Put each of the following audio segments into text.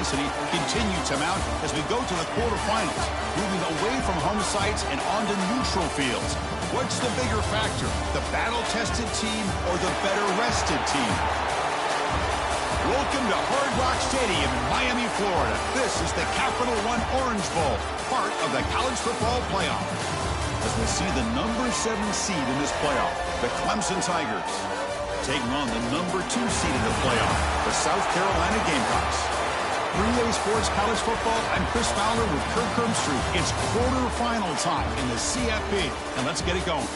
intensity continue to mount as we go to the quarterfinals, moving away from home sites and onto neutral fields. What's the bigger factor, the battle-tested team or the better-rested team? Welcome to Hard Rock Stadium in Miami, Florida. This is the Capital One Orange Bowl, part of the college football playoff. As we see the number 7 seed in this playoff, the Clemson Tigers, taking on the number 2 seed in the playoff, the South Carolina Gamecocks. 3A Sports College Football, I'm Chris Fowler with Kirk Herbstreit. It's quarterfinal time in the CFP, and let's get it going.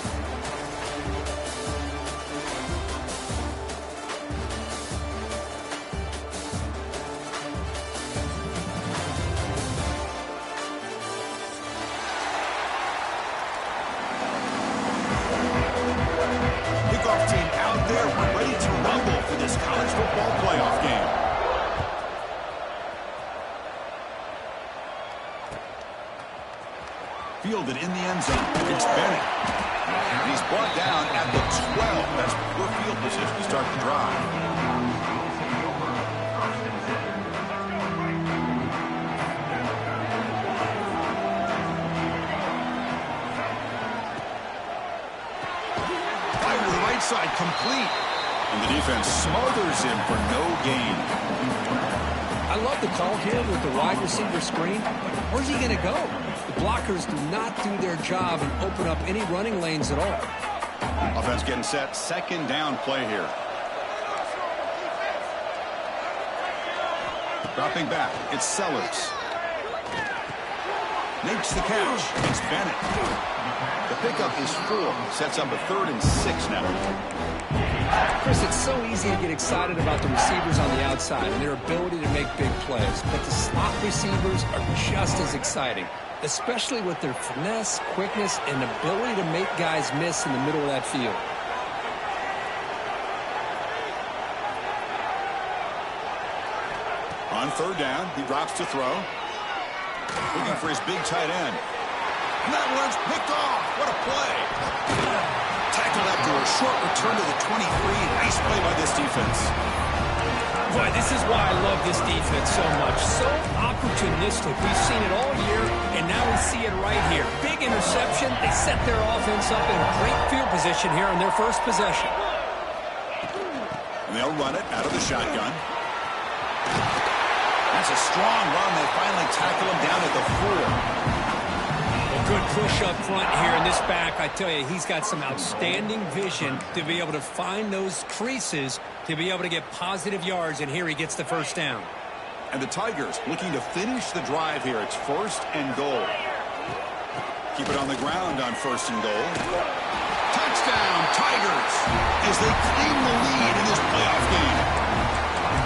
Fielded in the end zone. It's Bennett. And he's brought down at the 12. That's poor field position to start the drive. Fire to the right side, complete. And the defense smothers him for no gain. I love the call here with the wide receiver screen. Where's he going to go? The blockers do not do their job and open up any running lanes at all. Offense getting set. Second down play here. Dropping back. It's Sellers. Makes the catch. It's Bennett. The pickup is 4. Sets up a 3rd and 6 now. Chris, it's so easy to get excited about the receivers on the outside and their ability to make big plays, but the slot receivers are just as exciting, especially with their finesse, quickness, and ability to make guys miss in the middle of that field. On 3rd down, he drops to throw. Looking for his big tight end. And that one's picked off. What a play. Tackled after a short return to the 23. Nice play by this defense. Boy, this is why I love this defense so much. So opportunistic. We've seen it all year, and now we see it right here. Big interception. They set their offense up in great field position here on their first possession. And they'll run it out of the shotgun. That's a strong run. They finally tackle him down at the 4. Good push up front here in this back. I tell you, he's got some outstanding vision to be able to find those creases, to be able to get positive yards, and here he gets the first down. And the Tigers looking to finish the drive here. It's 1st and goal. Keep it on the ground on 1st and goal. Touchdown, Tigers, as they claim the lead in this playoff game.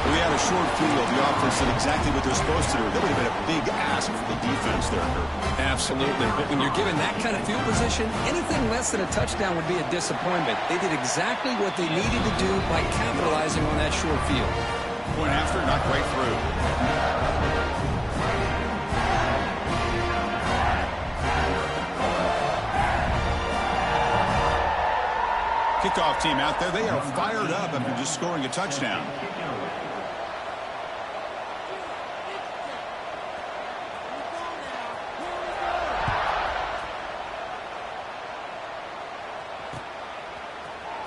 We had a short field. The offense did exactly what they're supposed to do. That would have been a big ask for the defense there, Kurt. Absolutely. But when you're given that kind of field position, anything less than a touchdown would be a disappointment. They did exactly what they needed to do by capitalizing on that short field. Point after, not quite through. Kickoff team out there. They are fired up after just scoring a touchdown.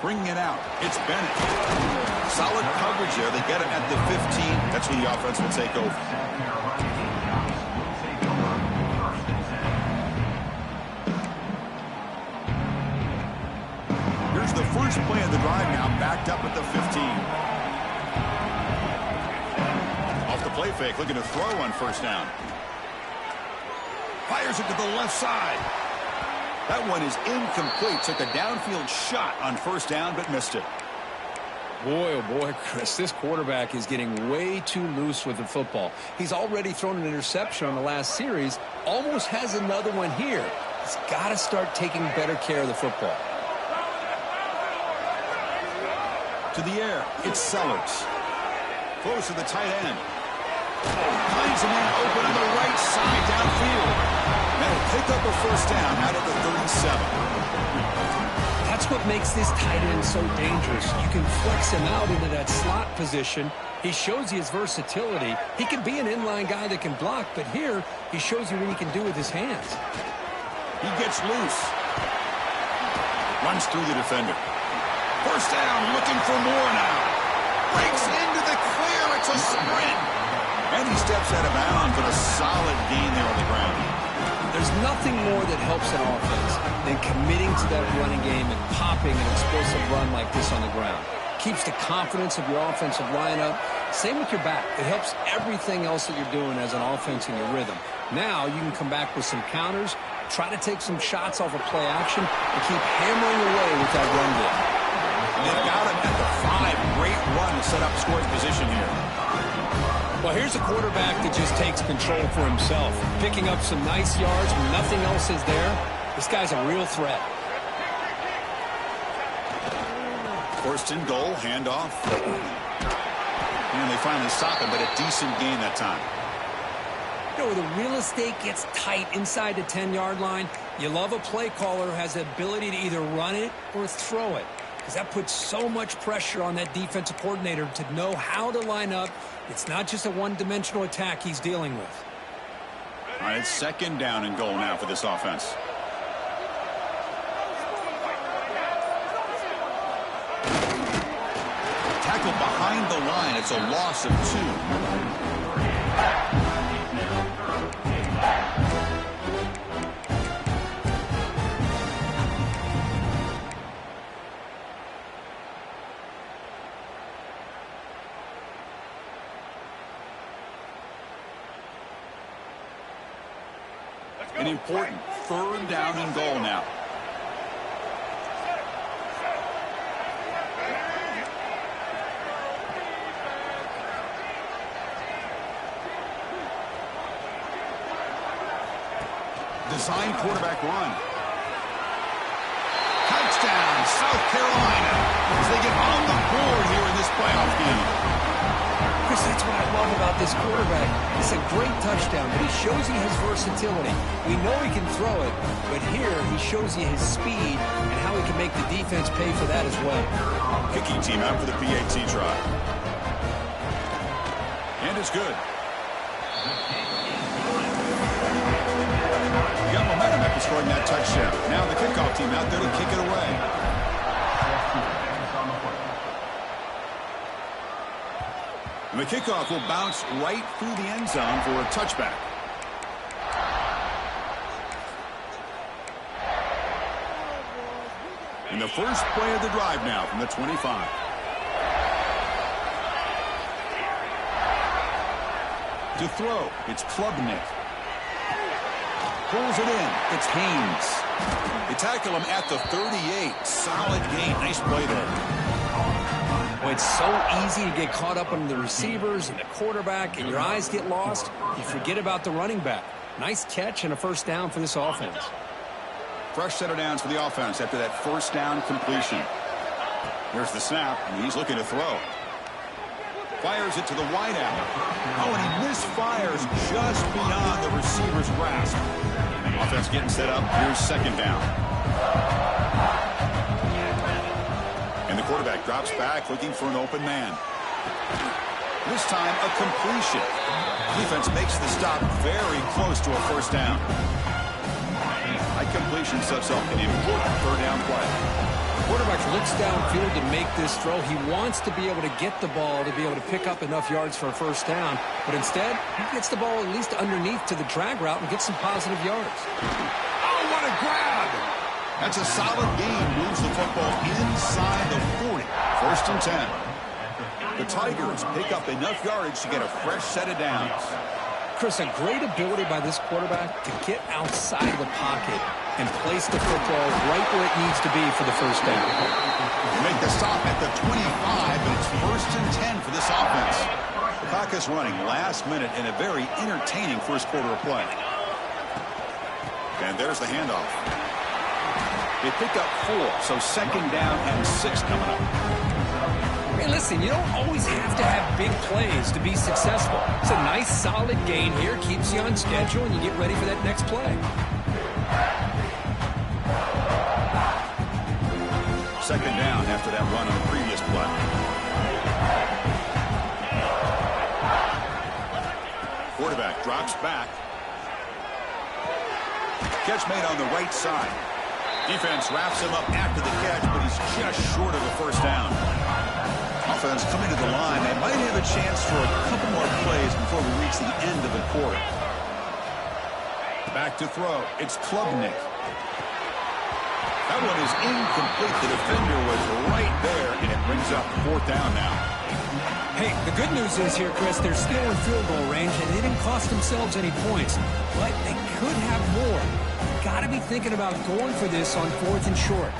Bringing it out. It's Bennett. Solid coverage there. They get it at the 15. That's where the offense will take over. Here's the first play of the drive now, backed up at the 15. Off the play fake, looking to throw on 1st down. Fires it to the left side. That one is incomplete. Took a downfield shot on 1st down, but missed it. Boy, oh boy, Chris, this quarterback is getting way too loose with the football. He's already thrown an interception on the last series, almost has another one here. He's got to start taking better care of the football. To the air, it's Sellers. Close to the tight end. Finds a man open on the right side downfield. That'll pick up a 1st down out of the 37. That's what makes this tight end so dangerous. You can flex him out into that slot position. He shows you his versatility. He can be an inline guy that can block, but here he shows you what he can do with his hands. He gets loose. Runs through the defender. First down, looking for more now. Breaks into the clear. It's a sprint. And he steps out of bounds with a solid gain there on the ground. There's nothing more that helps an offense than committing to that running game and popping an explosive run like this on the ground. Keeps the confidence of your offensive lineup. Same with your back. It helps everything else that you're doing as an offense in your rhythm. Now you can come back with some counters, try to take some shots off of play action, and keep hammering away with that run game. They've got him at the 5. Great run to set up scoring position here. Well, here's a quarterback that just takes control for himself, picking up some nice yards when nothing else is there. This guy's a real threat. First and goal, handoff. And they finally stop him, but a decent gain that time. You know, where the real estate gets tight inside the 10-yard line, you love a play caller who has the ability to either run it or throw it, because that puts so much pressure on that defensive coordinator to know how to line up. It's not just a one-dimensional attack he's dealing with. All right, it's second down and goal now for this offense. Tackle behind the line. It's a loss of 2. An important third down and goal now. Design quarterback run. Touchdown, South Carolina, as they get on the board here in this playoff game. Chris, that's what I love about this quarterback. It's a great touchdown, but he shows you his versatility. We know he can throw it, but here he shows you his speed and how he can make the defense pay for that as well. Kicking team out for the PAT try. And it's good. You got momentum after scoring that touchdown. Now the kickoff team out there to kick it away. And the kickoff will bounce right through the end zone for a touchback. And the first play of the drive now from the 25. To throw, it's Klubnik. Pulls it in, it's Haynes. They tackle him at the 38. Solid gain, nice play there. Well, it's so easy to get caught up on the receivers and the quarterback, and your eyes get lost. You forget about the running back. Nice catch and a first down for this offense. Fresh set of downs for the offense after that first down completion. Here's the snap, and he's looking to throw. Fires it to the wideout. Oh, and he misfires just beyond the receiver's grasp. Offense getting set up. Here's second down. And the quarterback drops back looking for an open man. This time a completion. Defense makes the stop very close to a first down. That completion sets up an important third down play. The quarterback looks downfield to make this throw. He wants to be able to get the ball to be able to pick up enough yards for a first down. But instead, he gets the ball at least underneath to the drag route and gets some positive yards. Oh, what a grab! That's a solid gain. Moves the football inside the 40. First and 10. The Tigers pick up enough yardage to get a fresh set of downs. Chris, a great ability by this quarterback to get outside the pocket and place the football right where it needs to be for the first down. They make the stop at the 25, but it's first and 10 for this offense. The clock is running last minute in a very entertaining first quarter of play. And there's the handoff. They pick up 4, so second down and 6 coming up. Hey, listen, you don't always have to have big plays to be successful. It's a nice, solid gain here. Keeps you on schedule, and you get ready for that next play. second down after that run on the previous play. Quarterback drops back. Catch made on the right side. Defense wraps him up after the catch, but he's just short of a first down. Offense coming to the line. They might have a chance for a couple more plays before we reach the end of the quarter. Back to throw. It's Klubnik. That one is incomplete. The defender was right there, and it brings up fourth down now. Hey, the good news is here, Chris, they're still in field goal range, and they didn't cost themselves any points. But they could have more. Got to be thinking about going for this on 4th and short.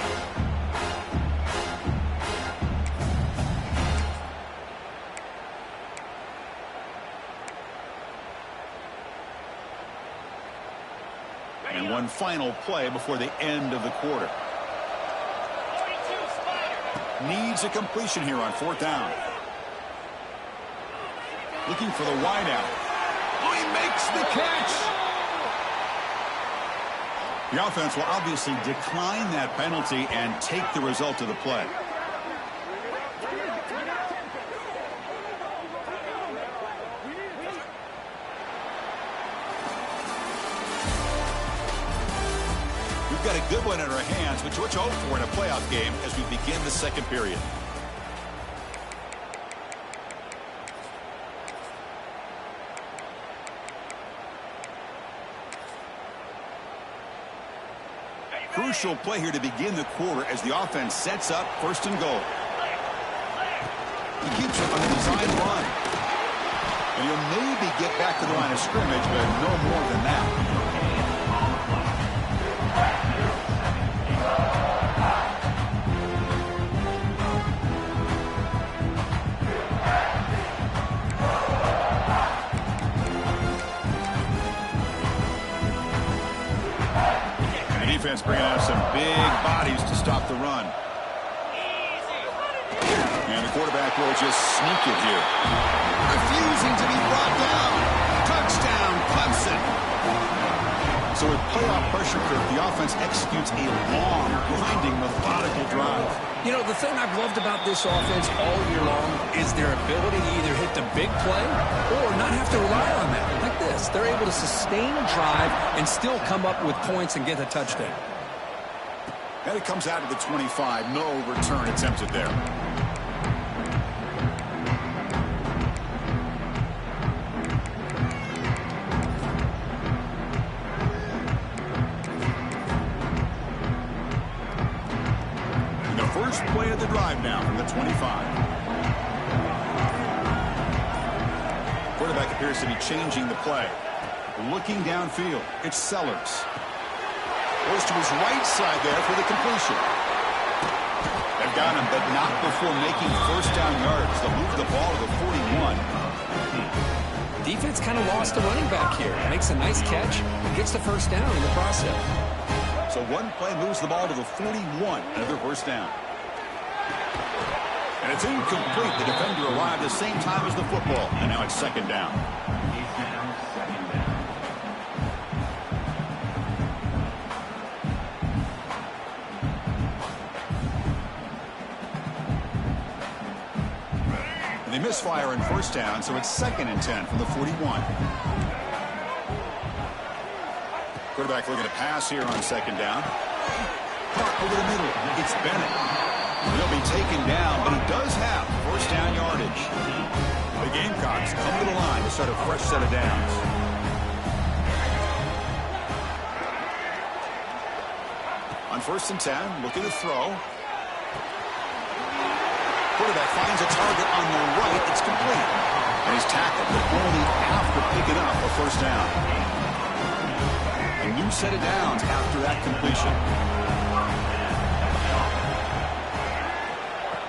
And one final play before the end of the quarter. Needs a completion here on 4th down. Looking for the wideout. Oh, he makes the catch. The offense will obviously decline that penalty and take the result of the play. We've got a good one in our hands, which we're hoping for in a playoff game as we begin the second period. Crucial play here to begin the quarter as the offense sets up 1st and goal. He keeps it on the design run. And he'll maybe get back to the line of scrimmage, but no more than that. Defense bringing out some big bodies to stop the run. And the quarterback will just sneak it here. Refusing to be brought down. Touchdown, Clemson. So with playoff pressure, the offense executes a long, grinding, methodical drive. You know, the thing I've loved about this offense all year long is their ability to either hit the big play or not have to rely on that. Like this, they're able to sustain a drive and still come up with points and get a touchdown. And it comes out of the 25. No return attempted there. First play of the drive now from the 25. Quarterback appears to be changing the play. Looking downfield, it's Sellers. Goes to his right side there for the completion. They've got him, but not before making first down yards. They'll move the ball to the 41. Defense kind of lost a running back here. Makes a nice catch and gets the first down in the process. So one play moves the ball to the 41. Another first down. And it's incomplete. The defender arrived the same time as the football. And now it's second down. And they misfire in first down, so it's 2nd and 10 from the 41. Quarterback looking to pass here on second down. Park over the middle. It's Bennett. He'll be taken down, but he does have first down yardage. The Gamecocks come to the line to start a fresh set of downs. On 1st and 10, looking to throw. Quarterback finds a target on the right. It's complete. And he's tackled, but only after picking up a first down. A new set of downs after that completion.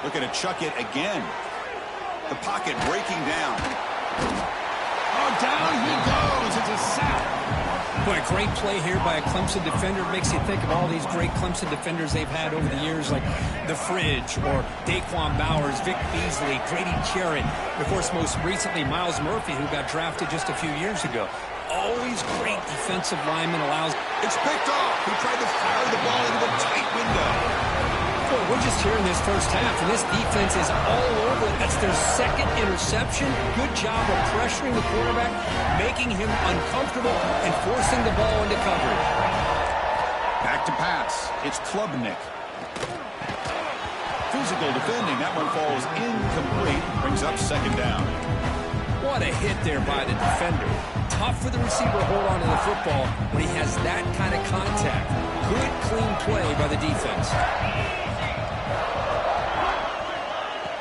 Looking to chuck it again. The pocket breaking down. Oh, down he goes. It's a sack. Boy, a great play here by a Clemson defender. Makes you think of all these great Clemson defenders they've had over the years, like The Fridge or Daquan Bowers, Vic Beasley, Grady Jarrett. Of course, most recently, Miles Murphy, who got drafted just a few years ago. Always great defensive lineman. Allows. It's picked off. He tried to fire the ball into a tight window. Well, we're just here in this first half, and this defense is all over it. That's their second interception. Good job of pressuring the quarterback, making him uncomfortable, and forcing the ball into coverage. Back to pass. It's Klubnik. Physical defending. That one falls incomplete. Brings up second down. What a hit there by the defender. Tough for the receiver to hold on to the football when he has that kind of contact. Good, clean play by the defense.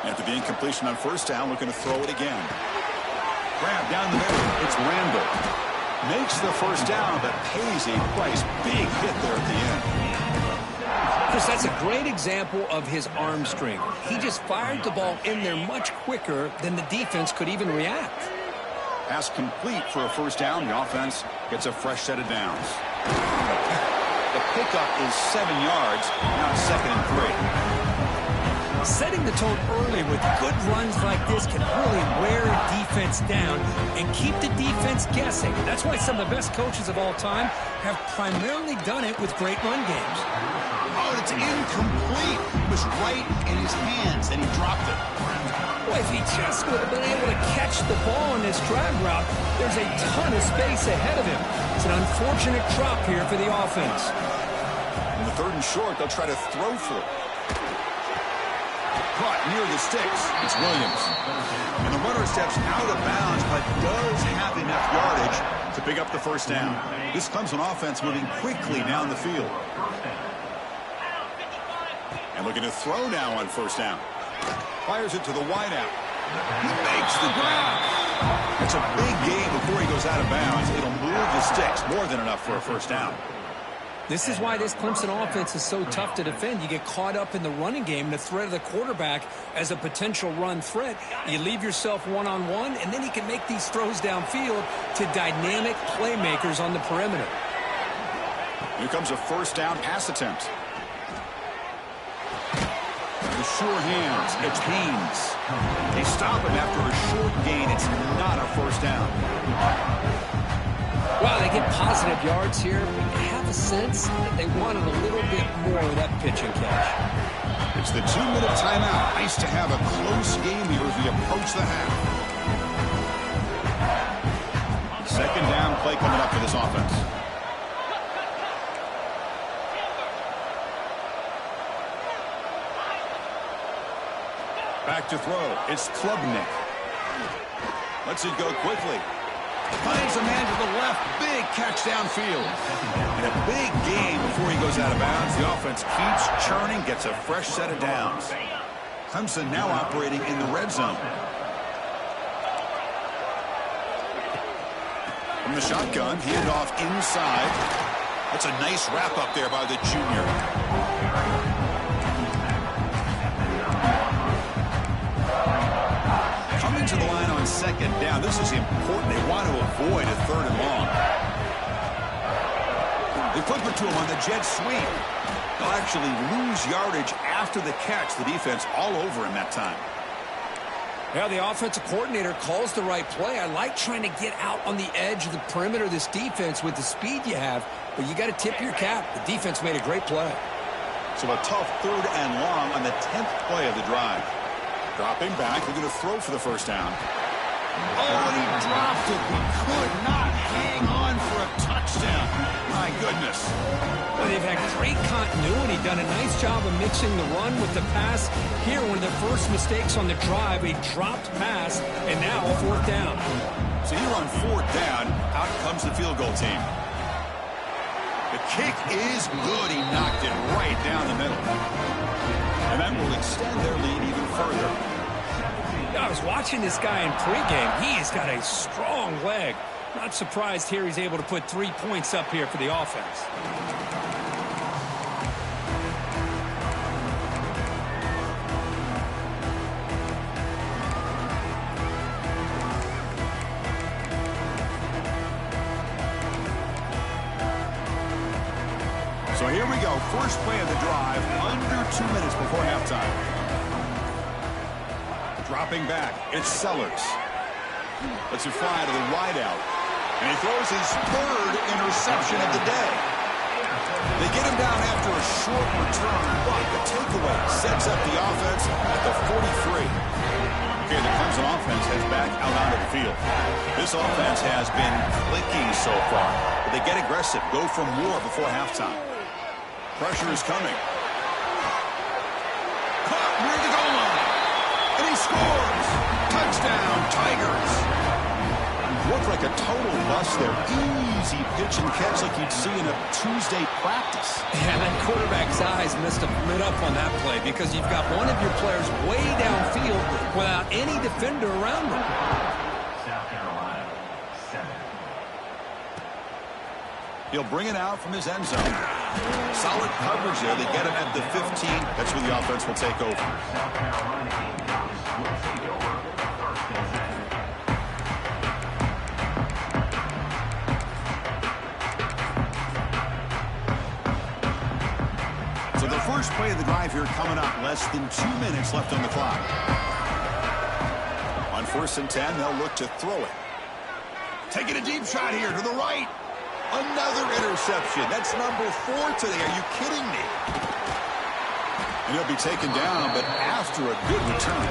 After the incompletion on first down, looking to throw it again. Grab down the middle. It's Randall. Makes the first down, but pays a price. Big hit there at the end. Chris, that's a great example of his arm strength. He just fired the ball in there much quicker than the defense could even react. Pass complete for a first down. The offense gets a fresh set of downs. The pickup is 7 yards. Now it's 2nd and 3. Setting the tone early with good runs like this can really wear a defense down and keep the defense guessing. That's why some of the best coaches of all time have primarily done it with great run games. Oh, it's incomplete. It was right in his hands, and he dropped it. Well, if he just would have been able to catch the ball in this drag route, there's a ton of space ahead of him. It's an unfortunate drop here for the offense. On the 3rd and short, they'll try to throw for it. Caught near the sticks. It's Williams. And the runner steps out of bounds, but does have enough yardage to pick up the first down. This Clemson offense moving quickly down the field. And looking to throw now on first down. Fires it to the wideout. He makes the grab. It's a big gain before he goes out of bounds. It'll move the sticks, more than enough for a first down. This is why this Clemson offense is so tough to defend. You get caught up in the running game, the threat of the quarterback as a potential run threat. You leave yourself one-on-one, and then he can make these throws downfield to dynamic playmakers on the perimeter. Here comes a first down pass attempt. The sure hands. It's Haynes. They stop him after a short gain. It's not a first down. Well, they get positive yards here, but you have a sense that they wanted a little bit more of that pitch and catch. It's the 2-minute timeout. Nice to have a close game here as we approach the half. Second down play coming up for this offense. Back to throw. It's Klubnik. Lets it go quickly. Finds a man to the left. Big catch downfield. And a big gain before he goes out of bounds. The offense keeps churning, gets a fresh set of downs. Clemson now operating in the red zone. From the shotgun, handoff inside. That's a nice wrap up there by the junior. Coming to the line on second down. This is important. They want to avoid a 3rd and long. They flip it to him on the jet sweep. They'll actually lose yardage after the catch. The defense all over him that time. Yeah, the offensive coordinator calls the right play. I like trying to get out on the edge of the perimeter of this defense with the speed you have, but you got to tip your cap. The defense made a great play. So a tough 3rd and long on the 10th play of the drive. Dropping back, they're going to throw for the first down. Oh, and he dropped it. He could not hang on for a touchdown. My goodness. Well, they've had great continuity, done a nice job of mixing the run with the pass. Here, one of their first mistakes on the drive, a dropped pass, and now a 4th down. So here on 4th down, out comes the field goal team. The kick is good. He knocked it right down the middle. And that will extend their lead even further. I was watching this guy in pregame. He has got a strong leg. Not surprised here he's able to put 3 points up here for the offense. So here we go. First play of the drive, under 2 minutes before halftime. Dropping back, it's Sellers. Lets it fly to the wideout. And he throws his 3rd interception of the day. They get him down after a short return, but the takeaway sets up the offense at the 43. Okay, the Clemson offense heads back out onto the field. This offense has been clicking so far, but they get aggressive, go for more before halftime. Pressure is coming. Caught near the goal line, and he scores. Touchdown, Tigers. Looked like a total bust there. Easy pitch and catch like you'd see in a Tuesday practice. Yeah, that quarterback's eyes must have lit up on that play because you've got one of your players way downfield without any defender around him. South Carolina, 7. He'll bring it out from his end zone. Solid coverage there. They get him at the 15. That's where the offense will take over. South Carolina will take over first and 10. So the first play of the drive here coming up. Less than 2 minutes left on the clock. On 1st and 10, they'll look to throw it. Taking a deep shot here to the right. Another interception. That's number 4 today. Are you kidding me? And he'll be taken down, but after a good return.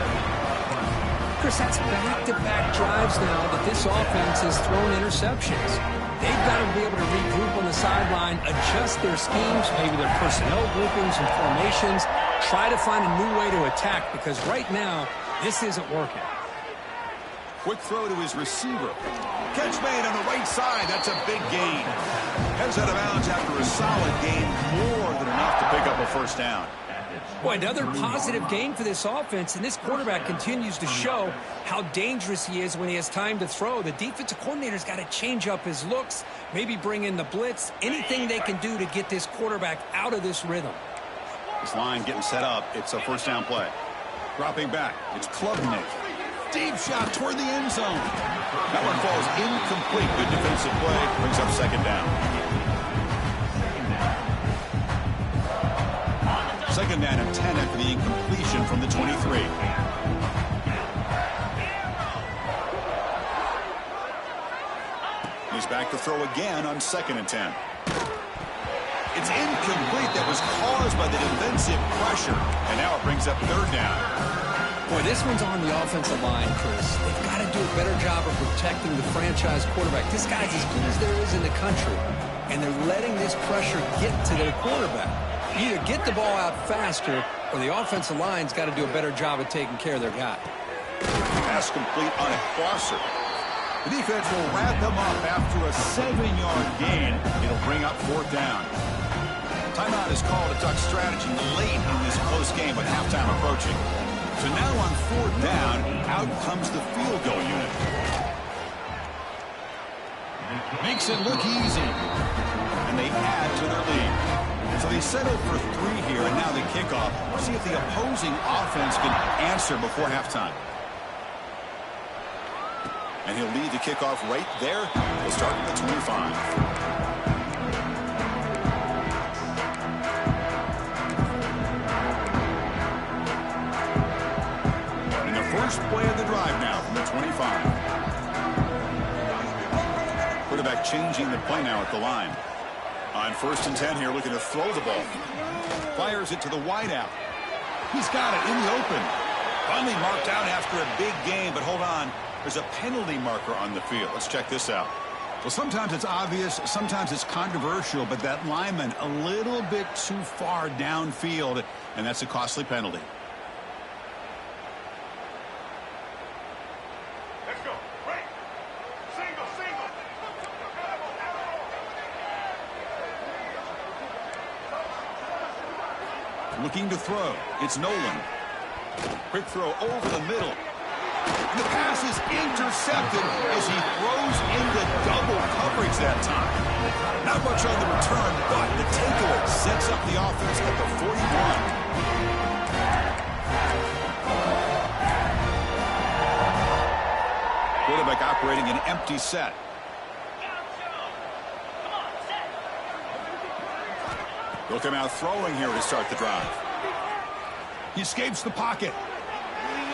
Chris, that's back-to-back drives now that this offense has thrown interceptions. They've got to be able to regroup on the sideline, adjust their schemes, maybe their personnel groupings and formations, try to find a new way to attack because right now, this isn't working. Quick throw to his receiver. Catch made on the right side. That's a big gain. Heads out of bounds after a solid gain, more than enough to pick up a first down. Boy, another positive gain for this offense, and this quarterback continues to show how dangerous he is when he has time to throw. The defensive coordinator's got to change up his looks, maybe bring in the blitz, anything they can do to get this quarterback out of this rhythm. This line getting set up. It's a first down play. Dropping back. It's Klubnik. Deep shot toward the end zone. That one falls incomplete. Good defensive play. Brings up second down. Second down and 10 after the incompletion from the 23. He's back to throw again on 2nd and 10. It's incomplete. That was caused by the defensive pressure. And now it brings up 3rd down. Boy, this one's on the offensive line, Chris. They've got to do a better job of protecting the franchise quarterback. This guy's as good as there is in the country, and they're letting this pressure get to their quarterback. Either get the ball out faster, or the offensive line's got to do a better job of taking care of their guy. Pass complete on a crosser. The defense will wrap him up after a 7-yard gain. It'll bring up 4th down. Timeout is called a duck strategy late in this close game, but halftime approaching. So now on 4th down, out comes the field goal unit. Makes it look easy. And they add to their lead. So they settle for 3 here, and now the kickoff. We'll see if the opposing offense can answer before halftime. And he'll lead the kickoff right there. He'll start at the 25. First play of the drive now from the 25. Quarterback changing the play now at the line. On 1st and 10 here, looking to throw the ball. Fires it to the wideout. He's got it in the open. Finally marked out after a big game, but hold on. There's a penalty marker on the field. Let's check this out. Well, sometimes it's obvious, sometimes it's controversial, but that lineman a little bit too far downfield, and that's a costly penalty. Looking to throw. It's Nolan. Quick throw over the middle. And the pass is intercepted as he throws into double coverage that time. Not much on the return, but the takeaway sets up the offense at the 41. Quarterback operating an empty set. He'll come out throwing here to start the drive. He escapes the pocket.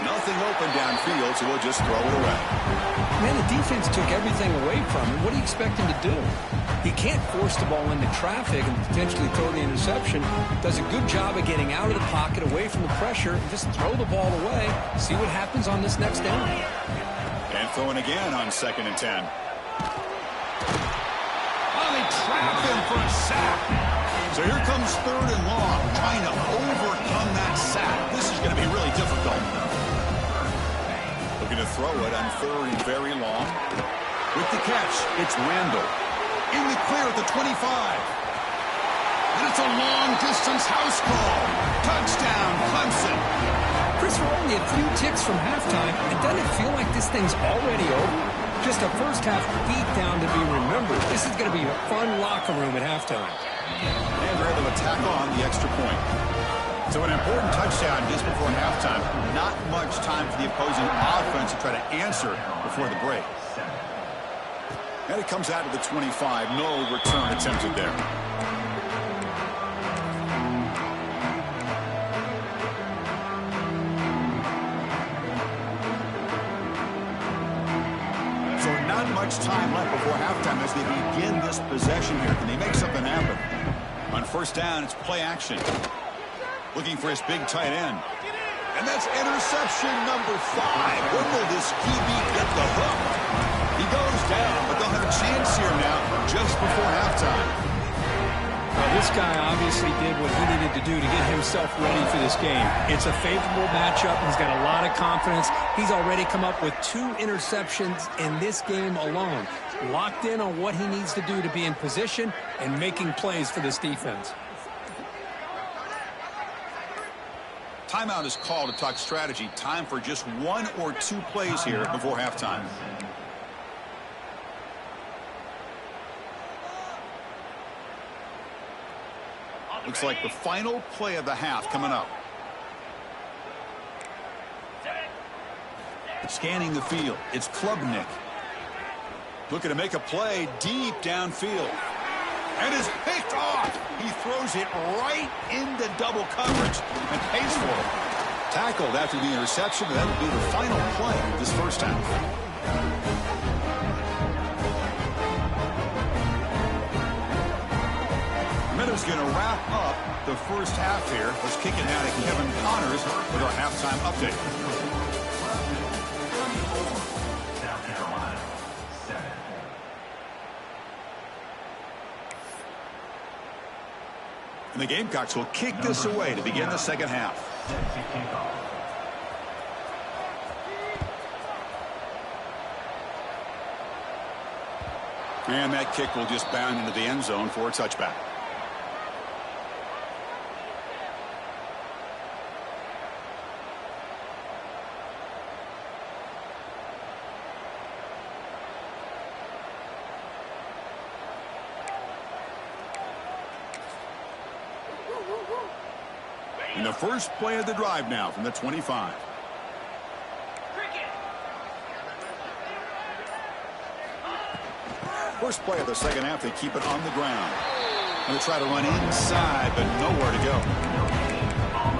Nothing open downfield, so we'll just throw it away. Man, the defense took everything away from him. What do you expect him to do? He can't force the ball into traffic and potentially throw the interception. Does a good job of getting out of the pocket, away from the pressure, and just throw the ball away. See what happens on this next down. And throwing again on 2nd and 10. Oh, they trap him for a sack. So here comes 3rd and long, trying to overcome that sack. This is going to be really difficult. Looking to throw it on 3rd and very long. With the catch, it's Randall. In the clear at the 25. And it's a long-distance house call. Touchdown, Clemson. Chris, we're only a few ticks from halftime, and doesn't it feel like this thing's already over? Just a first-half beatdown to be remembered. This is going to be a fun locker room at halftime. And we're able to tack on the extra point. So an important touchdown just before halftime. Not much time for the opposing offense to try to answer before the break. And it comes out to the 25. No return attempted there. So not much time left before halftime as they begin this possession here. Can they make something happen? On 1st down, it's play action. Looking for his big tight end. And that's interception number 5. When will this QB get the hook? He goes down, but they'll have a chance here now just before halftime. Well, this guy obviously did what he needed to do to get himself ready for this game. It's a favorable matchup. He's got a lot of confidence. He's already come up with 2 interceptions in this game alone. Locked in on what he needs to do to be in position and making plays for this defense. Timeout is called to talk strategy. Time for just 1 or 2 plays here before halftime. Looks like the final play of the half coming up. Scanning the field, it's Klubnik. Looking to make a play deep downfield. And is picked off. He throws it right into double coverage and pays for it. Tackled after the interception, and that will be the final play of this first half. Meadows going to wrap up the first half here. Let's kick it now to Kevin Connors with our halftime update. South Carolina, 7. And the Gamecocks will kick this away to begin the second half. And that kick will just bound into the end zone for a touchback. And the first play of the drive now from the 25. First play of the second half, they keep it on the ground. And they try to run inside, but nowhere to go.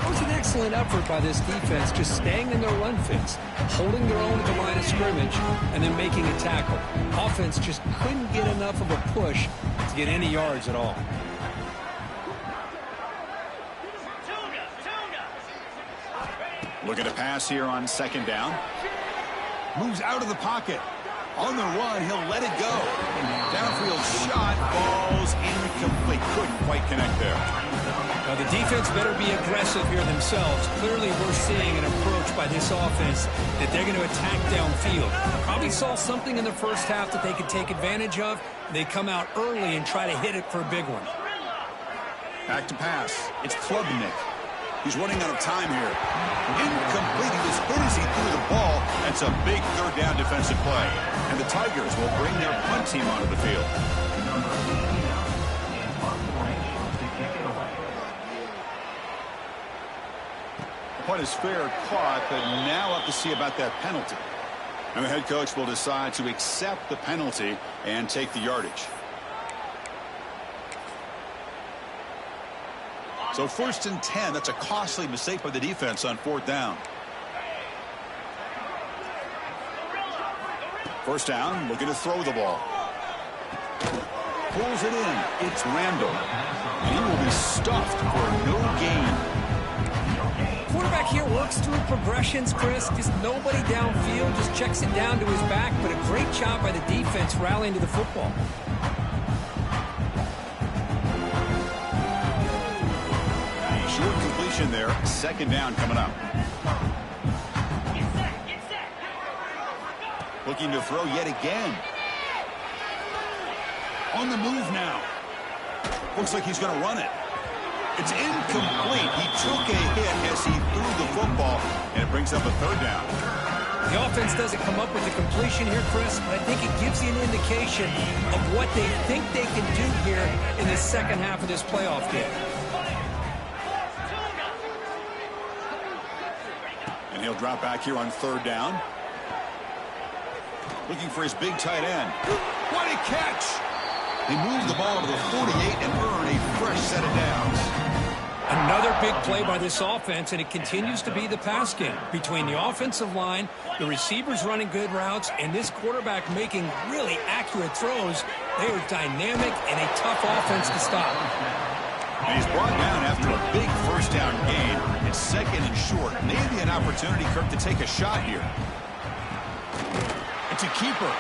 It was an excellent effort by this defense, just staying in their run fits, holding their own at the line of scrimmage, and then making a tackle. Offense just couldn't get enough of a push to get any yards at all. Looking to pass here on 2nd down. Moves out of the pocket. On the run, he'll let it go. Downfield shot, balls incomplete. Couldn't quite connect there. Now, the defense better be aggressive here themselves. Clearly, we're seeing an approach by this offense that they're going to attack downfield. Probably saw something in the first half that they could take advantage of. They come out early and try to hit it for a big one. Back to pass. It's Klubnik. He's running out of time here. Incomplete. He was hit as he threw the ball. That's a big 3rd down defensive play. And the Tigers will bring their punt team onto the field. The punt is fair caught, but now up to see about that penalty. And the head coach will decide to accept the penalty and take the yardage. So 1st and 10, that's a costly mistake by the defense on 4th down. First down, looking to throw the ball. Pulls it in. It's Randall. And he will be stuffed for no gain. Quarterback here works through progressions, Chris. Just nobody downfield, just checks it down to his back, but a great job by the defense rallying to the football. Short completion there. Second down coming up. Looking to throw yet again. On the move now. Looks like he's going to run it. It's incomplete. He took a hit as he threw the football, and it brings up a third down. The offense doesn't come up with the completion here, Chris, but I think it gives you an indication of what they think they can do here in the second half of this playoff game. And he'll drop back here on third down. Looking for his big tight end. What a catch! They move the ball to the 48 and earn a fresh set of downs. Another big play by this offense, and it continues to be the pass game. Between the offensive line, the receivers running good routes, and this quarterback making really accurate throws, they are dynamic and a tough offense to stop. And he's brought down after a big first down gain. It's second and short. Maybe an opportunity, Kirk, to take a shot here. It's a keeper.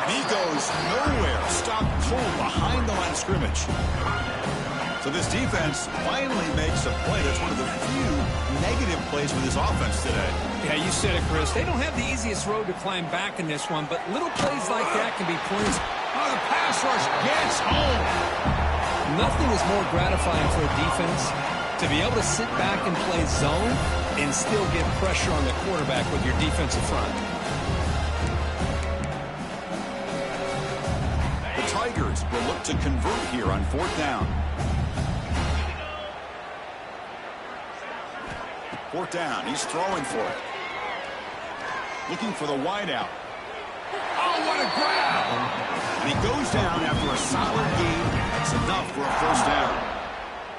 And he goes nowhere. Stopped cold behind the line of scrimmage. So this defense finally makes a play. That's one of the few negative plays for this offense today. Yeah, you said it, Chris. They don't have the easiest road to climb back in this one, but little plays like that can be points. Oh, the pass rush gets home. Nothing is more gratifying for a defense to be able to sit back and play zone and still get pressure on the quarterback with your defensive front. The Tigers will look to convert here on fourth down. Fourth down. He's throwing for it. Looking for the wideout. Oh, what a grab! And he goes down after a solid gain. That's enough for a first down.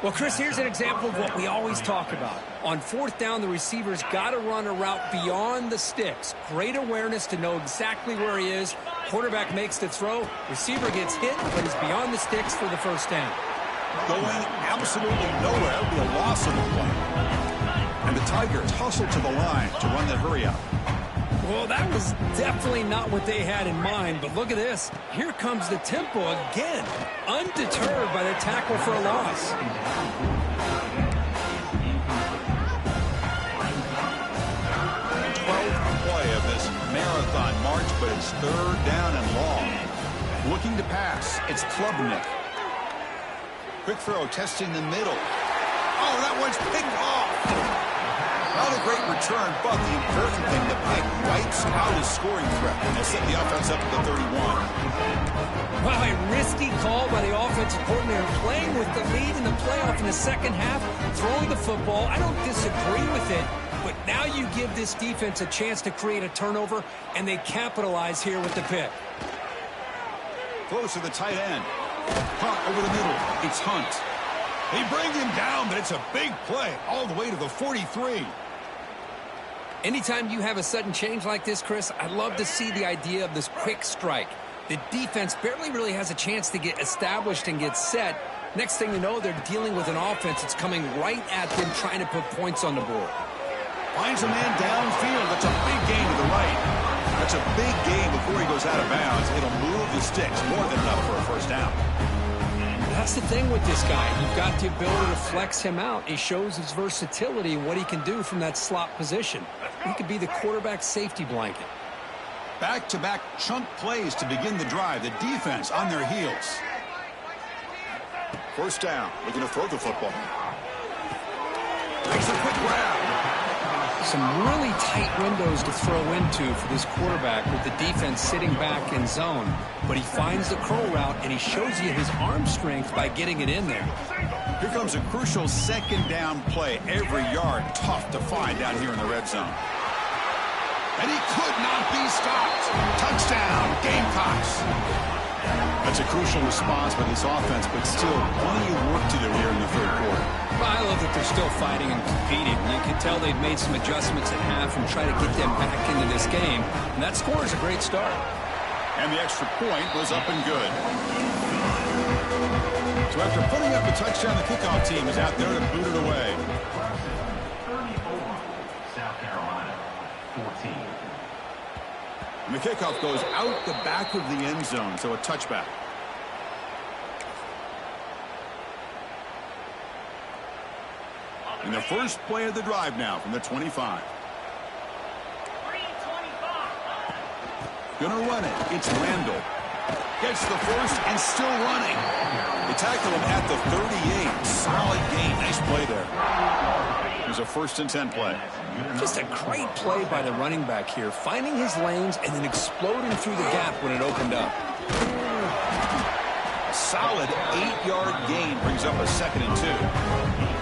Well, Chris, here's an example of what we always talk about. On fourth down, the receiver's got to run a route beyond the sticks. Great awareness to know exactly where he is. Quarterback makes the throw. Receiver gets hit, but he's beyond the sticks for the first down. Going absolutely nowhere. It'll be a loss of the play. And the Tigers hustle to the line to run that hurry up. Well, that was definitely not what they had in mind, but look at this. Here comes the tempo again, undeterred by the tackle for a loss. 12th play of this marathon march, but it's third down and long. Looking to pass. It's Klubnik. Quick throw, testing the middle. Oh, that one's picked off. Not a great return, but the important thing, the pick wipes out his scoring threat, and they'll set the offense up at the 31. Wow, a risky call by the offensive coordinator, playing with the lead in the playoff in the second half, throwing the football. I don't disagree with it, but now you give this defense a chance to create a turnover, and they capitalize here with the pick. Throws to the tight end. Hunt over the middle. It's Hunt. They bring him down, but it's a big play all the way to the 43. Anytime you have a sudden change like this, Chris, I love to see the idea of this quick strike. The defense barely really has a chance to get established and get set. Next thing you know, they're dealing with an offense that's coming right at them, trying to put points on the board. Finds a man downfield. That's a big gain to the right. That's a big gain before he goes out of bounds. It'll move the sticks more than enough for a first down. That's the thing with this guy. You've got the ability to flex him out. He shows his versatility and what he can do from that slot position. He could be the quarterback safety blanket. Back-to-back chunk plays to begin the drive. The defense on their heels. First down. Looking to throw the football. Makes a quick grab. Some really tight windows to throw into for this quarterback with the defense sitting back in zone. But he finds the curl route, and he shows you his arm strength by getting it in there. Here comes a crucial second down play. Every yard tough to find down here in the red zone. And he could not be stopped. Touchdown, Gamecocks. That's a crucial response by this offense, but still plenty of work to do here in the third quarter. Well, I love that they're still fighting and competing. You can tell they've made some adjustments at half and try to get them back into this game. And that score is a great start. And the extra point was up and good. So after putting up a touchdown, the kickoff team is out there to boot it away. 34, South Carolina, 14. And the kickoff goes out the back of the end zone, so a touchback. And the first play of the drive now from the 25. Gonna run it. It's Randall. Gets the first and still running. They tackle him at the 38. Solid gain. Nice play there. There's a 1st and 10 play. Just a great play by the running back here, finding his lanes and then exploding through the gap when it opened up. A solid 8-yard gain brings up a 2nd and 2.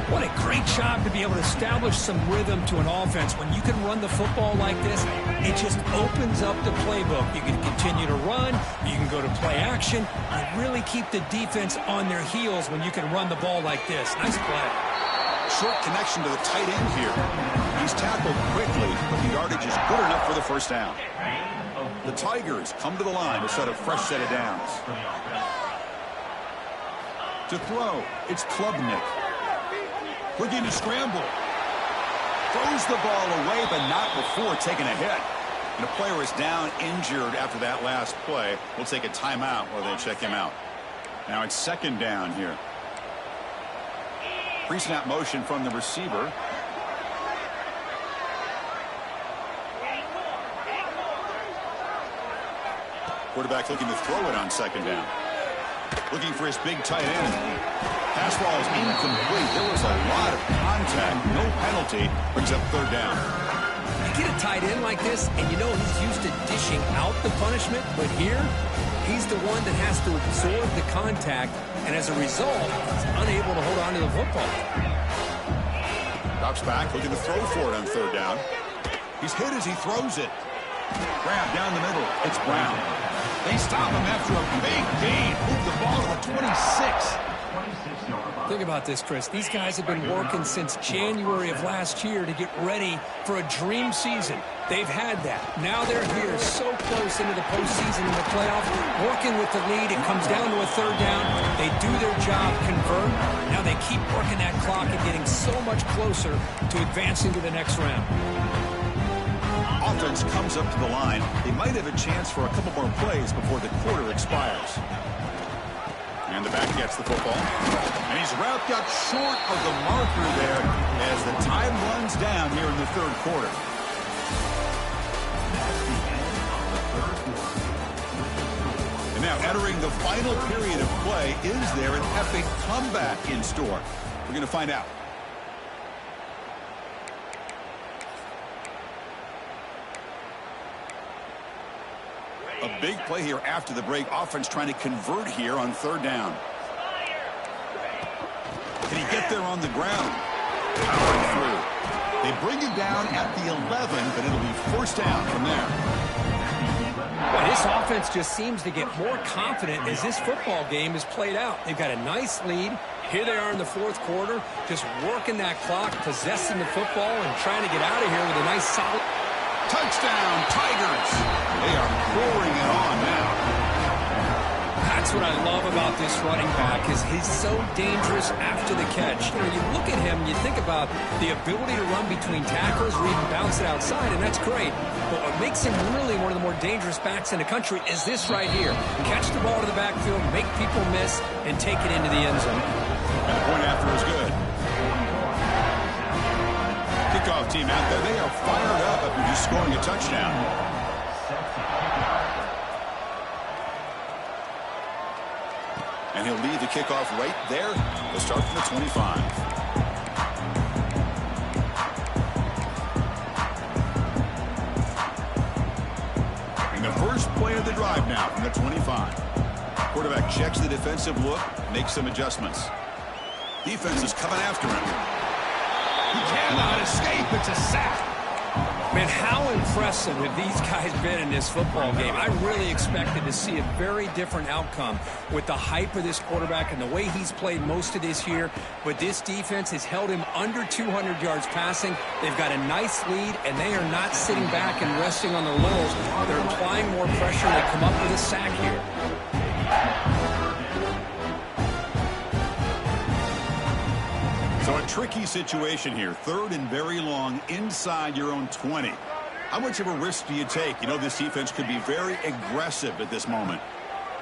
What a great job to be able to establish some rhythm to an offense. When you can run the football like this, it just opens up the playbook. You can continue to run. You can go to play action. You really keep the defense on their heels when you can run the ball like this. Nice play. Short connection to the tight end here. He's tackled quickly, but the yardage is good enough for the first down. The Tigers come to the line to set a fresh set of downs. To throw, it's Klubnik. Looking to scramble. Throws the ball away, but not before taking a hit. And a player is down injured after that last play. We'll take a timeout while they check him out. Now it's 2nd down here. Pre-snap motion from the receiver. Quarterback looking to throw it on 2nd down. Looking for his big tight end. Pass ball is incomplete. There was a lot of contact. No penalty. Brings up 3rd down. You get a tight end like this, and you know he's used to dishing out the punishment, but here, he's the one that has to absorb the contact, and as a result, he's unable to hold on to the football. Drops back, looking to throw for it on 3rd down. He's hit as he throws it. Grab down the middle. It's Brown. They stop him after a big gain. Move the ball to the 26. Think about this, Chris. These guys have been working since January of last year to get ready for a dream season. They've had that. Now they're here so close into the postseason and the playoff, working with the lead. It comes down to a 3rd down. They do their job, convert. Now they keep working that clock and getting so much closer to advancing to the next round. Offense comes up to the line. They might have a chance for a couple more plays before the quarter expires. And the back gets the football. And he's wrapped up short of the marker there as the time runs down here in the 3rd quarter. And now entering the final period of play, is there an epic comeback in store? We're going to find out. A big play here after the break. Offense trying to convert here on 3rd down. Can he get there on the ground? Powering through. They bring him down at the 11, but it'll be 1st down from there. Well, this offense just seems to get more confident as this football game is played out. They've got a nice lead. Here they are in the 4th quarter, just working that clock, possessing the football, and trying to get out of here with a nice solid... Touchdown, Tigers. They are pouring it on now. That's what I love about this running back is he's so dangerous after the catch. You know, you look at him, you think about the ability to run between tackles or even bounce it outside, and that's great. But what makes him really one of the more dangerous backs in the country is this right here. Catch the ball to the backfield, make people miss, and take it into the end zone. And the point after is good. Kickoff team out there, they are fired up after just scoring a touchdown. And he'll lead the kickoff right there. They'll start from the 25. And the first play of the drive now from the 25. Quarterback checks the defensive look, makes some adjustments. Defense is coming after him. He cannot escape. It's a sack. Man, how impressive have these guys been in this football game? I really expected to see a very different outcome with the hype of this quarterback and the way he's played most of this year. But this defense has held him under 200 yards passing. They've got a nice lead, and they are not sitting back and resting on their laurels. They're applying more pressure. They come up with a sack here. So a tricky situation here. 3rd and very long inside your own 20. How much of a risk do you take? You know, this defense could be very aggressive at this moment.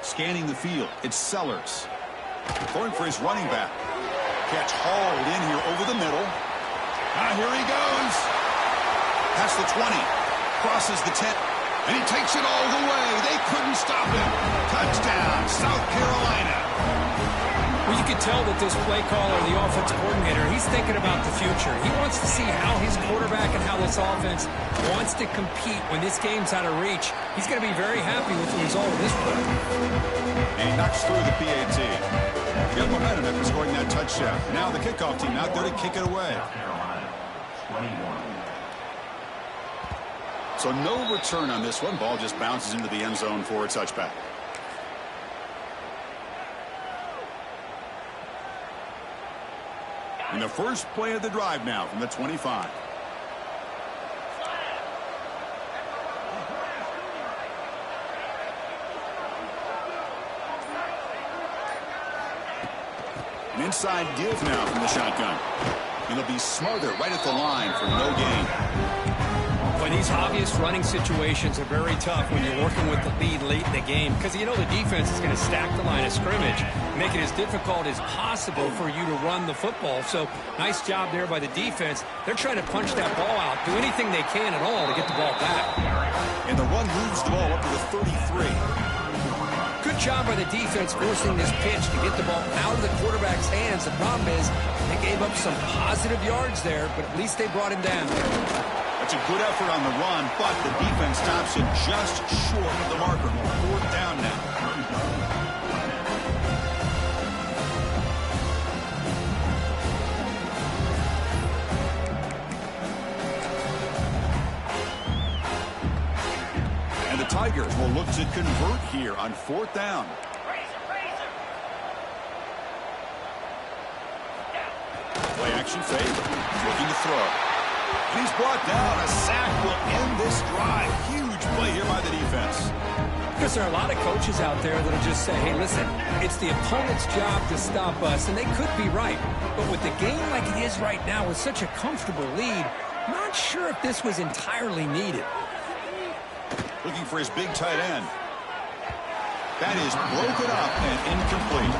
Scanning the field, it's Sellers. Going for his running back. Catch hauled in here over the middle. Here he goes. Past the 20. Crosses the 10. And he takes it all the way. They couldn't stop him. Touchdown, South Carolina. Well, you can tell that this play caller, the offensive coordinator, he's thinking about the future. He wants to see how his quarterback and how this offense wants to compete when this game's out of reach. He's going to be very happy with the result of this play. And he knocks through the PAT. Got momentum after scoring that touchdown. Now the kickoff team out there to kick it away. So no return on this one. Ball just bounces into the end zone for a touchback. And the first play of the drive now from the 25. An inside give now from the shotgun. And it'll be Smothers right at the line for no gain. Well, these obvious running situations are very tough when you're working with the lead late in the game because you know the defense is going to stack the line of scrimmage, make it as difficult as possible for you to run the football. So nice job there by the defense. They're trying to punch that ball out, do anything they can at all to get the ball back. And the run moves the ball up to the 33. Good job by the defense forcing this pitch to get the ball out of the quarterback's hands. The problem is they gave up some positive yards there, but at least they brought him down. That's a good effort on the run, but the defense stops him just short of the marker. 4th down now. And the Tigers will look to convert here on 4th down. Play action fake. Looking to throw. And he's brought down. A sack will end this drive. Huge play here by the defense. Because there are a lot of coaches out there that'll just say, hey, listen, it's the opponent's job to stop us, and they could be right. But with the game like it is right now with such a comfortable lead, not sure if this was entirely needed. Looking for his big tight end. That is broken up and incomplete.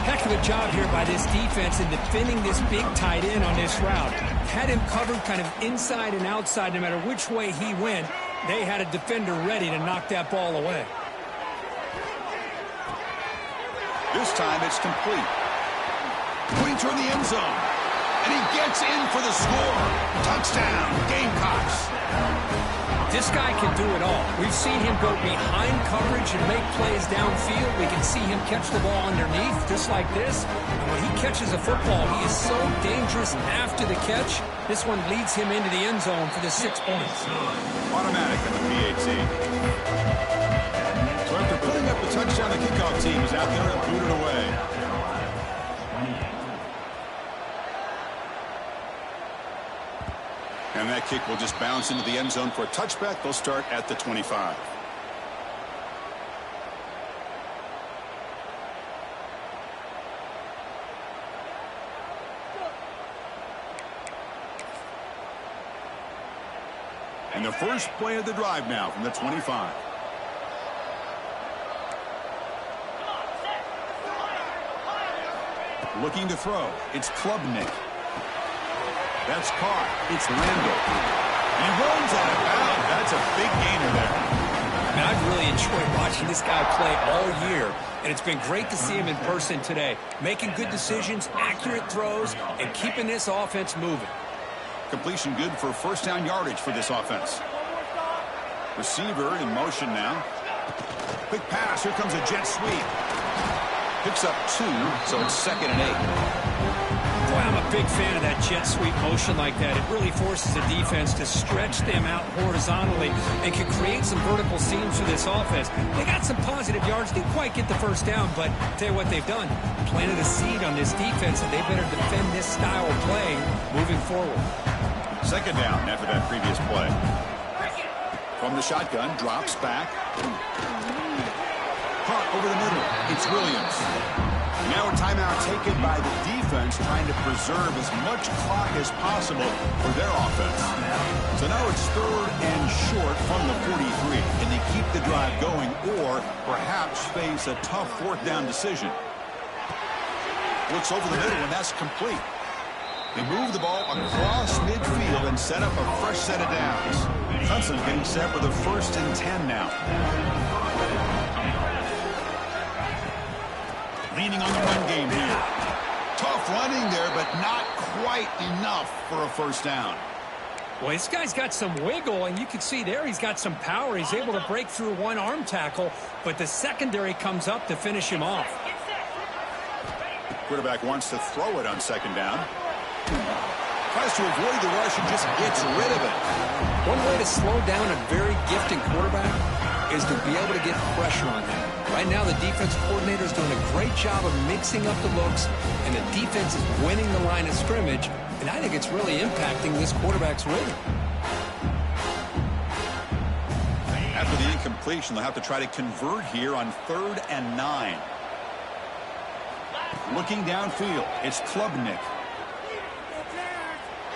Heck of a job here by this defense in defending this big tight end on this route. Had him covered kind of inside and outside no matter which way he went. They had a defender ready to knock that ball away. This time it's complete. Pointing toward the end zone. And he gets in for the score. Touchdown, Gamecocks. This guy can do it all. We've seen him go behind coverage and make plays downfield. We can see him catch the ball underneath just like this. And when he catches a football, he is so dangerous after the catch. This one leads him into the end zone for the 6 points. Automatic on the PAT. So after putting up the touchdown, the kickoff team is out there and booted away. And that kick will just bounce into the end zone for a touchback. They'll start at the 25. And the first play of the drive now from the 25. Looking to throw. It's Klubnik. That's caught. It's Randall. He runs out of bounds. That's a big gainer there. I mean, I've really enjoyed watching this guy play all year, and it's been great to see him in person today. Making good decisions, accurate throws, and keeping this offense moving. Completion good for first down yardage for this offense. Receiver in motion now. Quick pass. Here comes a jet sweep. Picks up 2, so it's 2nd and 8. Boy, I'm a big fan of that jet sweep motion like that. It really forces the defense to stretch them out horizontally and can create some vertical seams for this offense. They got some positive yards. Didn't quite get the first down, but tell you what they've done. Planted a seed on this defense, and they better defend this style of play moving forward. Second down after that previous play. From the shotgun, drops back. Caught over the middle. It's Williams. Now a timeout taken by the defense, trying to preserve as much clock as possible for their offense. So now it's 3rd and short from the 43. Can they keep the drive going or perhaps face a tough 4th down decision? Looks over the middle, and that's complete. They move the ball across midfield and set up a fresh set of downs. Clemson getting set for the 1st and 10 now. Leaning on the run game here. Tough running there, but not quite enough for a 1st down. Well, this guy's got some wiggle, and you can see there he's got some power. He's able to break through one arm tackle, but the secondary comes up to finish him off. Quarterback wants to throw it on 2nd down. Tries to avoid the rush and just gets rid of it. One way to slow down a very gifted quarterback is to be able to get pressure on him. Right now, the defense coordinator is doing a great job of mixing up the looks, and the defense is winning the line of scrimmage, and I think it's really impacting this quarterback's rhythm. After the incompletion, they'll have to try to convert here on 3rd and 9. Looking downfield, it's Klubnik.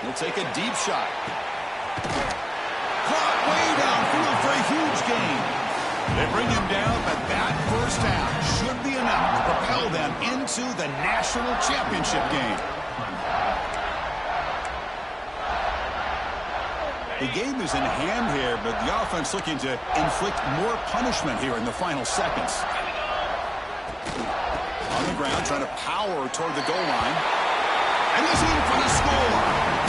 He'll take a deep shot. Caught way downfield for a huge gain. They bring him down, but that 1st down should be enough to propel them into the national championship game. The game is in hand here, but the offense looking to inflict more punishment here in the final seconds. On the ground, trying to power toward the goal line. And he's in for the score.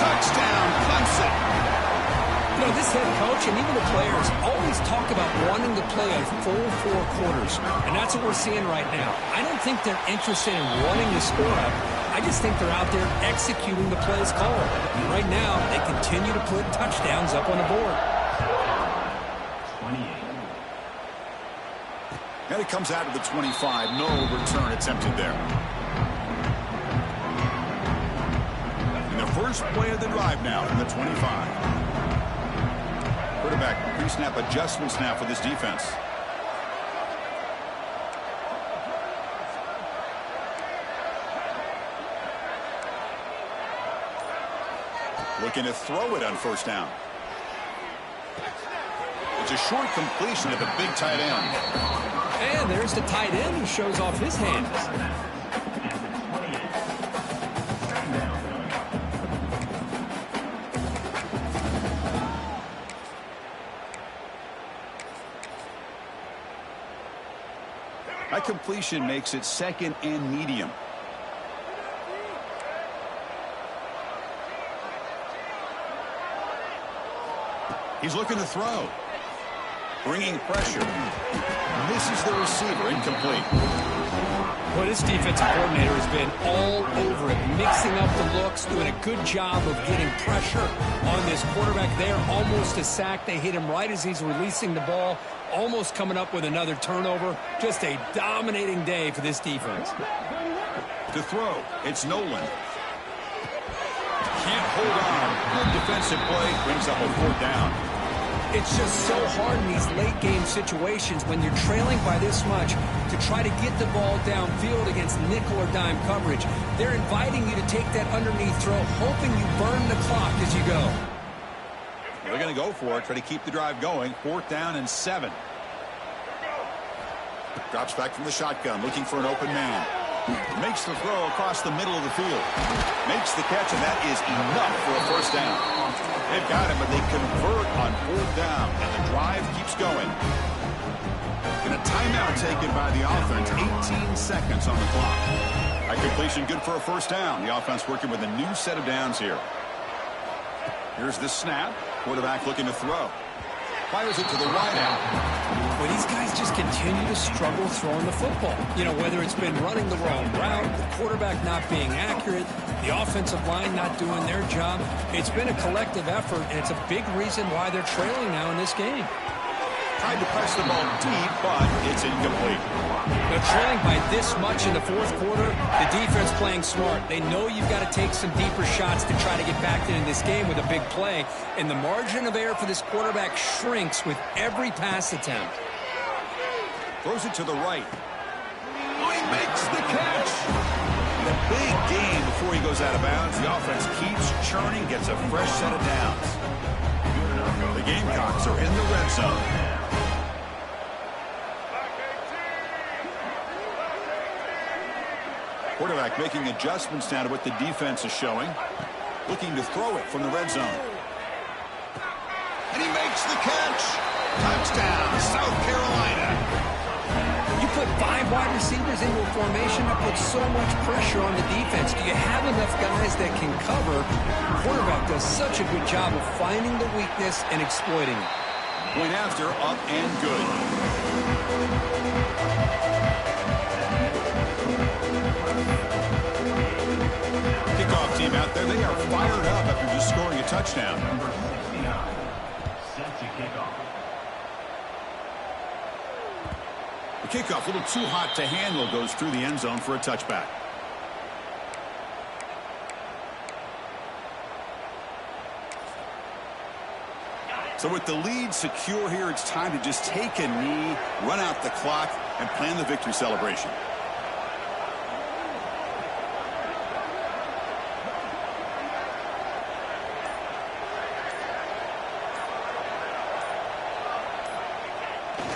Touchdown, Clemson. You know, this head coach and even the players always talk about wanting to play a full 4 quarters, and that's what we're seeing right now. I don't think they're interested in running the score up. I just think they're out there executing the plays called. And right now, they continue to put touchdowns up on the board. 28. And it comes out of the 25. No return attempted there. And the first play of the drive now in the 25. Quarterback pre-snap adjustments now for this defense. Looking to throw it on 1st down. It's a short completion to the big tight end. And there's the tight end who shows off his hands. That completion makes it 2nd and medium. He's looking to throw. Bringing pressure. Misses the receiver. Incomplete. Well, this defensive coordinator has been all over it, mixing up the looks, doing a good job of getting pressure on this quarterback there. Almost a sack. They hit him right as he's releasing the ball, almost coming up with another turnover. Just a dominating day for this defense. To throw, it's Nolan. Can't hold on. Good defensive play. Brings up a 4th down. It's just so hard in these late-game situations when you're trailing by this much to try to get the ball downfield against nickel or dime coverage. They're inviting you to take that underneath throw, hoping you burn the clock as you go. They're going to go for it, try to keep the drive going. 4th down and 7. Drops back from the shotgun, looking for an open man. Makes the throw across the middle of the field. Makes the catch, and that is enough for a 1st down. They've got him, but they convert on 4th down, and the drive keeps going. And a timeout taken by the offense. 18 seconds on the clock. A completion good for a 1st down. The offense working with a new set of downs here. Here's the snap. Quarterback looking to throw. Fires it to the wide out. Well, these guys just continue to struggle throwing the football. You know, whether it's been running the wrong route, the quarterback not being accurate, the offensive line not doing their job. It's been a collective effort, and it's a big reason why they're trailing now in this game. Tried to press the ball deep, but it's incomplete. They're trailing by this much in the fourth quarter. The defense playing smart. They know you've got to take some deeper shots to try to get back into this game with a big play. And the margin of error for this quarterback shrinks with every pass attempt. Throws it to the right. Oh, he makes the catch. The big gain before he goes out of bounds. The offense keeps churning, gets a fresh set of downs. The Gamecocks are in the red zone. Quarterback making adjustments now to what the defense is showing. Looking to throw it from the red zone. And he makes the catch. Touchdown, South Carolina. You put 5 wide receivers into a formation, that puts so much pressure on the defense. Do you have enough guys that can cover? The quarterback does such a good job of finding the weakness and exploiting it. Point after, up and good. Kickoff team out there, they are fired up after just scoring a touchdown. Number 69, set to kick off. The kickoff, a little too hot to handle, goes through the end zone for a touchback. So with the lead secure here, it's time to just take a knee, run out the clock, and plan the victory celebration.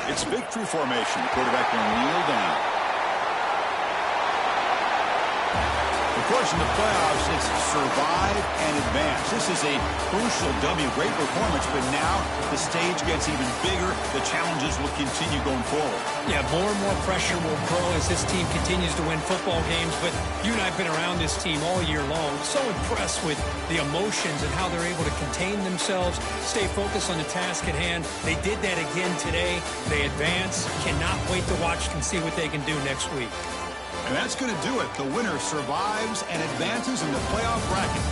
It's victory formation. The quarterback will kneel down. Of course, in the playoffs, it's survive and advance. This is a crucial W. Great performance, but now the stage gets even bigger. The challenges will continue going forward. Yeah, more and more pressure will grow as this team continues to win football games. But you and I have been around this team all year long. So impressed with the emotions and how they're able to contain themselves, stay focused on the task at hand. They did that again today. They advance. Cannot wait to watch and see what they can do next week. And that's going to do it. The winner survives and advances in the playoff bracket.